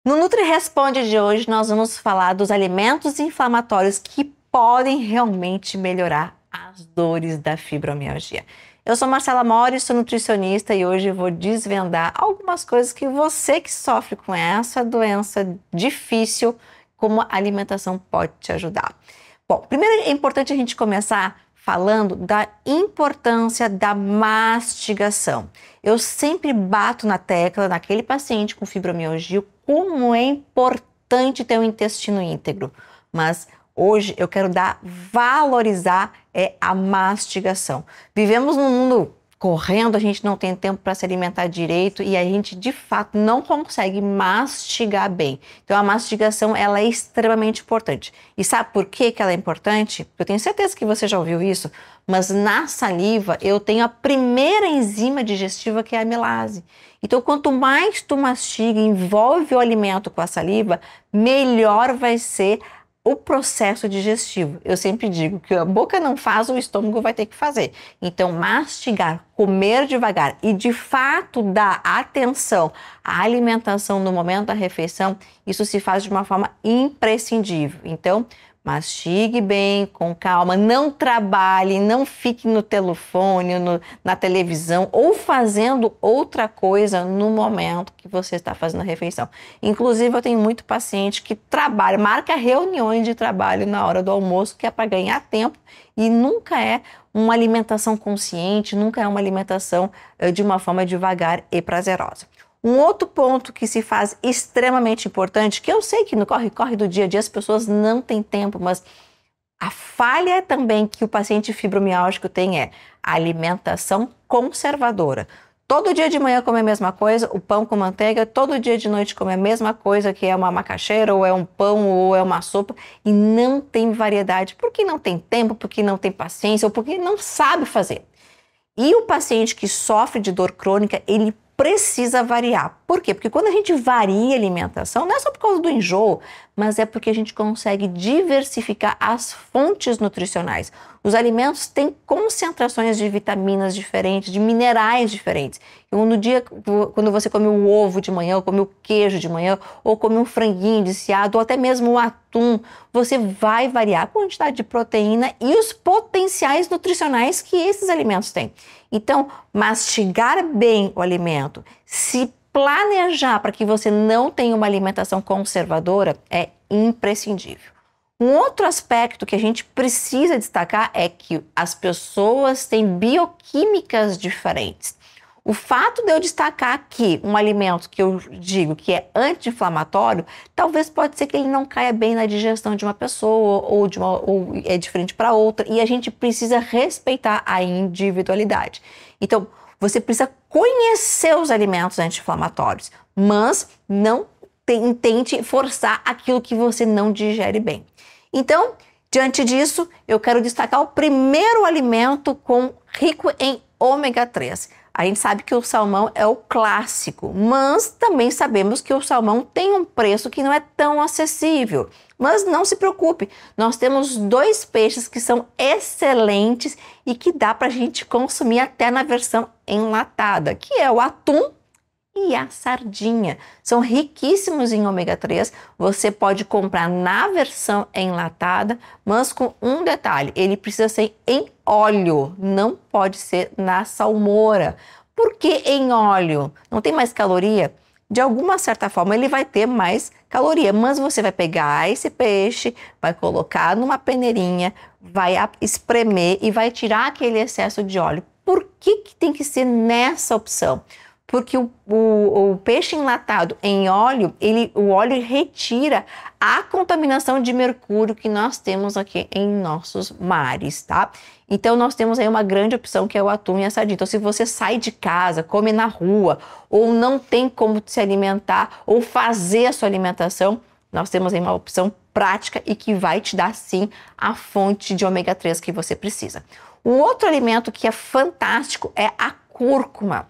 No Nutri Responde de hoje, nós vamos falar dos alimentos inflamatórios que podem realmente melhorar as dores da fibromialgia. Eu sou Marcela Mori, sou nutricionista e hoje eu vou desvendar algumas coisas que você que sofre com essa doença difícil, como a alimentação pode te ajudar. Bom, primeiro é importante a gente começar falando da importância da mastigação. Eu sempre bato na tecla naquele paciente com fibromialgia como é importante ter um intestino íntegro, mas hoje eu quero valorizar a mastigação. Vivemos num mundo correndo, a gente não tem tempo para se alimentar direito e a gente de fato não consegue mastigar bem. Então a mastigação ela é extremamente importante. E sabe por que ela é importante? Eu tenho certeza que você já ouviu isso, mas na saliva eu tenho a primeira enzima digestiva que é a amilase. Então quanto mais tu mastiga, envolve o alimento com a saliva, melhor vai ser o processo digestivo. Eu sempre digo que a boca não faz, o estômago vai ter que fazer. Então, mastigar, comer devagar e de fato dar atenção à alimentação no momento da refeição, isso se faz de uma forma imprescindível. Então, mastigue bem, com calma, não trabalhe, não fique no telefone, na televisão ou fazendo outra coisa no momento que você está fazendo a refeição. Inclusive, eu tenho muito paciente que trabalha, marca reuniões de trabalho na hora do almoço, que é para ganhar tempo e nunca é uma alimentação consciente, nunca é uma alimentação de uma forma devagar e prazerosa. Um outro ponto que se faz extremamente importante, que eu sei que no corre-corre do dia a dia as pessoas não têm tempo, mas a falha também que o paciente fibromialgico tem é a alimentação conservadora. Todo dia de manhã come a mesma coisa, o pão com manteiga, todo dia de noite come a mesma coisa, que é uma macaxeira, ou é um pão, ou é uma sopa, e não tem variedade, porque não tem tempo, porque não tem paciência, ou porque não sabe fazer. E o paciente que sofre de dor crônica, ele precisa variar. Por quê? Porque quando a gente varia a alimentação, não é só por causa do enjoo, mas é porque a gente consegue diversificar as fontes nutricionais. Os alimentos têm concentrações de vitaminas diferentes, de minerais diferentes. Então, no dia, quando você come o ovo de manhã, ou come o queijo de manhã, ou come um franguinho desfiado, ou até mesmo o atum, você vai variar a quantidade de proteína e os potenciais nutricionais que esses alimentos têm. Então, mastigar bem o alimento, se planejar para que você não tenha uma alimentação conservadora é imprescindível. Um outro aspecto que a gente precisa destacar é que as pessoas têm bioquímicas diferentes. O fato de eu destacar aqui um alimento que eu digo que é anti-inflamatório, talvez pode ser que ele não caia bem na digestão de uma pessoa ou é diferente para outra e a gente precisa respeitar a individualidade. Então, você precisa conhecer os alimentos anti-inflamatórios, mas não tente forçar aquilo que você não digere bem. Então, diante disso, eu quero destacar o primeiro alimento rico em ômega 3. A gente sabe que o salmão é o clássico, mas também sabemos que o salmão tem um preço que não é tão acessível. Mas não se preocupe, nós temos dois peixes que são excelentes e que dá para a gente consumir até na versão enlatada, que é o atum e a sardinha. São riquíssimos em ômega 3, você pode comprar na versão enlatada, mas com um detalhe, ele precisa ser em óleo, não pode ser na salmoura. Por que em óleo? Não tem mais caloria? De alguma certa forma ele vai ter mais caloria, mas você vai pegar esse peixe, vai colocar numa peneirinha, vai espremer e vai tirar aquele excesso de óleo. Por que tem que ser nessa opção? Porque o peixe enlatado em óleo, o óleo retira a contaminação de mercúrio que nós temos aqui em nossos mares, tá? Então nós temos aí uma grande opção que é o atum e a sardinha. Então se você sai de casa, come na rua, ou não tem como se alimentar, ou fazer a sua alimentação, nós temos aí uma opção prática e que vai te dar sim a fonte de ômega 3 que você precisa. Um outro alimento que é fantástico é a cúrcuma.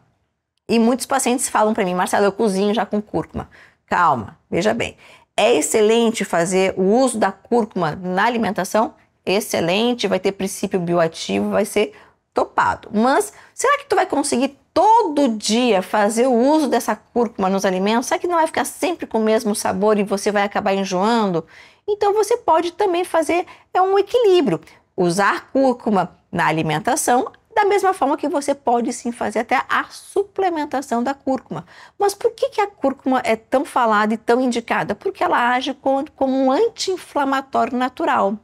E muitos pacientes falam para mim, Marcelo, eu cozinho já com cúrcuma. Calma, veja bem. É excelente fazer o uso da cúrcuma na alimentação? Excelente, vai ter princípio bioativo, vai ser topado. Mas será que tu vai conseguir todo dia fazer o uso dessa cúrcuma nos alimentos, será que não vai ficar sempre com o mesmo sabor e você vai acabar enjoando? Então você pode também fazer um equilíbrio, usar cúrcuma na alimentação, da mesma forma que você pode sim fazer até a suplementação da cúrcuma. Mas por que a cúrcuma é tão falada e tão indicada? Porque ela age como um anti-inflamatório natural.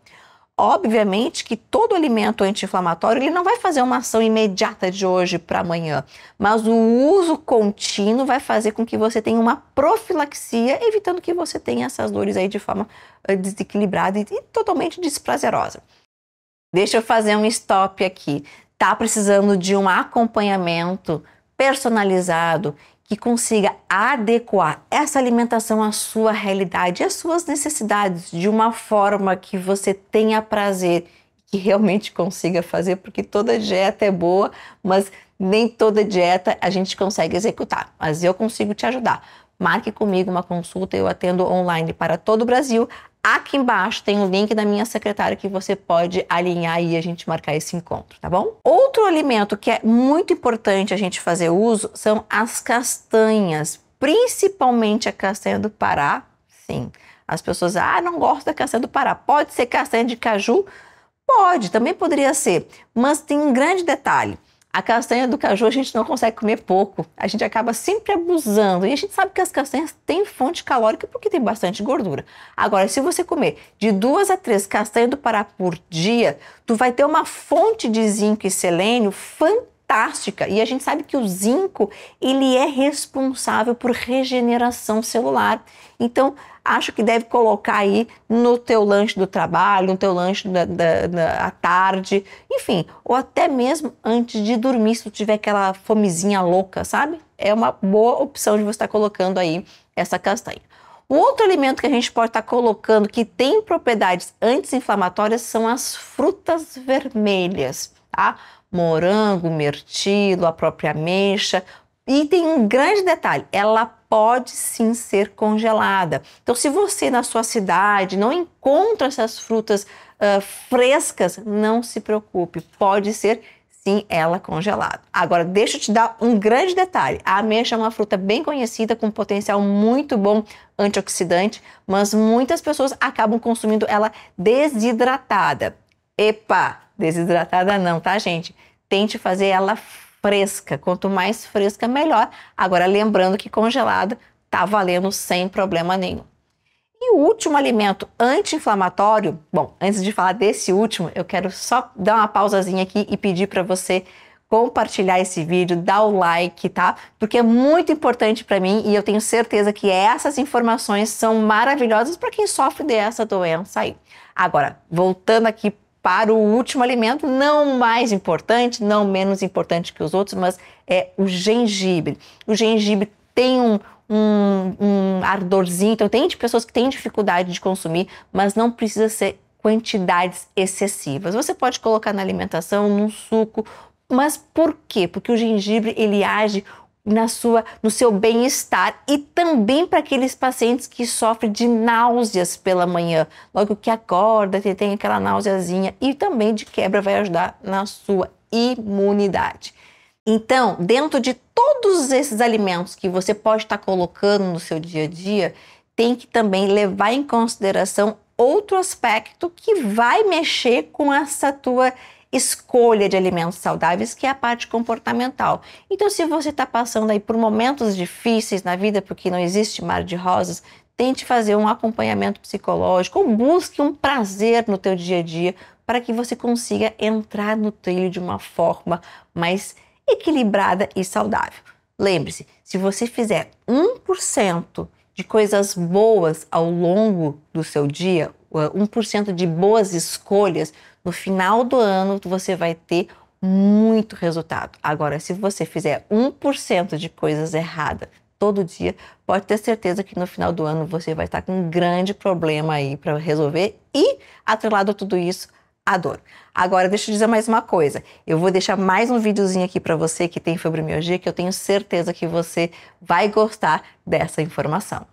Obviamente que todo alimento anti-inflamatório ele não vai fazer uma ação imediata de hoje para amanhã, mas o uso contínuo vai fazer com que você tenha uma profilaxia, evitando que você tenha essas dores aí de forma desequilibrada e totalmente desprazerosa. Deixa eu fazer um stop aqui. Tá precisando de um acompanhamento personalizado que consiga adequar essa alimentação à sua realidade e às suas necessidades de uma forma que você tenha prazer, que realmente consiga fazer, porque toda dieta é boa, mas nem toda dieta a gente consegue executar. Mas eu consigo te ajudar. Marque comigo uma consulta, eu atendo online para todo o Brasil. Aqui embaixo tem o link da minha secretária que você pode alinhar e a gente marcar esse encontro, tá bom? Outro alimento que é muito importante a gente fazer uso são as castanhas, principalmente a castanha do Pará. Sim, as pessoas, não gosto da castanha do Pará. Pode ser castanha de caju? Pode, também poderia ser, mas tem um grande detalhe. A castanha do caju a gente não consegue comer pouco, a gente acaba sempre abusando e a gente sabe que as castanhas têm fonte calórica porque tem bastante gordura. Agora, se você comer de 2 a 3 castanhas do Pará por dia, tu vai ter uma fonte de zinco e selênio fantástica e a gente sabe que o zinco ele é responsável por regeneração celular. Então, acho que deve colocar aí no teu lanche do trabalho, no teu lanche à tarde, enfim, ou até mesmo antes de dormir, se tu tiver aquela fomezinha louca, sabe? É uma boa opção de você estar colocando aí essa castanha. O outro alimento que a gente pode estar colocando que tem propriedades anti-inflamatórias são as frutas vermelhas, tá? Morango, mirtilo, a própria ameixa. E tem um grande detalhe, ela pode sim ser congelada. Então, se você na sua cidade não encontra essas frutas frescas, não se preocupe, pode ser sim ela congelada. Agora, deixa eu te dar um grande detalhe. A ameixa é uma fruta bem conhecida, com potencial muito bom antioxidante, mas muitas pessoas acabam consumindo ela desidratada. Epa, desidratada não, tá, gente? Tente fazer ela fresca, quanto mais fresca, melhor. Agora, lembrando que congelada tá valendo sem problema nenhum. E o último alimento anti-inflamatório, bom, antes de falar desse último, eu quero só dar uma pausazinha aqui e pedir para você compartilhar esse vídeo, dar o like, tá? Porque é muito importante para mim e eu tenho certeza que essas informações são maravilhosas para quem sofre dessa doença aí. Agora, voltando aqui para o último alimento, não mais importante, não menos importante que os outros, mas é o gengibre. O gengibre tem um ardorzinho, então tem pessoas que têm dificuldade de consumir, mas não precisa ser quantidades excessivas. Você pode colocar na alimentação, num suco, mas por quê? Porque o gengibre ele age no seu bem-estar e também para aqueles pacientes que sofrem de náuseas pela manhã. Logo que acorda, tem aquela náuseazinha e também de quebra vai ajudar na sua imunidade. Então, dentro de todos esses alimentos que você pode estar colocando no seu dia a dia, tem que também levar em consideração outro aspecto que vai mexer com essa tua escolha de alimentos saudáveis, que é a parte comportamental. Então, se você está passando aí por momentos difíceis na vida, porque não existe mar de rosas, tente fazer um acompanhamento psicológico ou busque um prazer no teu dia a dia para que você consiga entrar no trilho de uma forma mais equilibrada e saudável. Lembre-se, se você fizer 1% de coisas boas ao longo do seu dia, 1% de boas escolhas, no final do ano você vai ter muito resultado. Agora, se você fizer 1% de coisas erradas todo dia, pode ter certeza que no final do ano você vai estar com um grande problema aí para resolver e, atrelado a tudo isso, a dor. Agora, deixa eu dizer mais uma coisa. Eu vou deixar mais um videozinho aqui para você que tem fibromialgia, que eu tenho certeza que você vai gostar dessa informação.